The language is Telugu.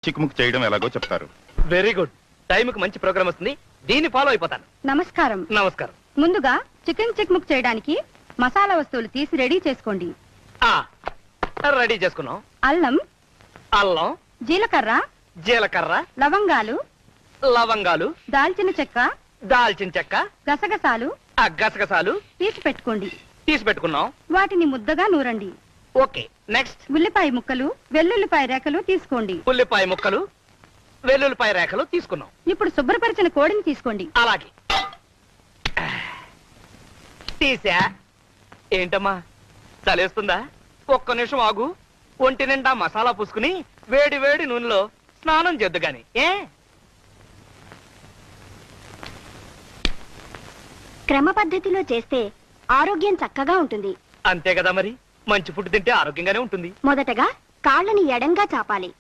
చిక్కుముక్కు చేయడం ఎలాగో చెప్తారు. Very good. టైంకి మంచి ప్రోగ్రామ్ వస్తుంది, దీన్ని ఫాలో అయిపోతాను. నమస్కారం. నమస్కారం. ముందుగా చికెన్ చిక్ముక్ చేయడానికి మసాలా వస్తువులు తీసి రెడీ చేసుకోండి. రెడీ చేసుకున్నాం. అల్లం, అల్లం, జీలకర్ర, జీలకర్ర, లవంగాలు, లవంగాలు, దాల్చిన చెక్క, దాల్చిన చెక్క, గసగసాలు, గసగసాలు తీసి పెట్టుకోండి. తీసి పెట్టుకున్నాం. వాటిని ముద్దగా నూరండి. Okay, next. ఉల్లిపాయ ముక్కలు, వెల్లుల్లిపాయ రేఖలు తీసుకోండి. ఉల్లిపాయ ముక్కలు, వెల్లుల్లిపాయ రేఖలు తీసుకున్నాం. ఇప్పుడు శుభ్రపరిచిన కోడిని తీసుకోండి. అలాగే తీసా. ఏంటమ్మా చలేస్తుందా? ఒక్క నిమిషం ఆగు. ఒంటి నిండా మసాలా పూసుకుని వేడి వేడి నూనెలో స్నానం చేద్దు గాని. క్రమ పద్ధతిలో చేస్తే ఆరోగ్యం చక్కగా ఉంటుంది. అంతే కదా మరి, మంచి ఫుడ్ తింటే ఆరోగ్యంగానే ఉంటుంది. మొదటగా కాళ్ళని ఎడంగా చాపాలి.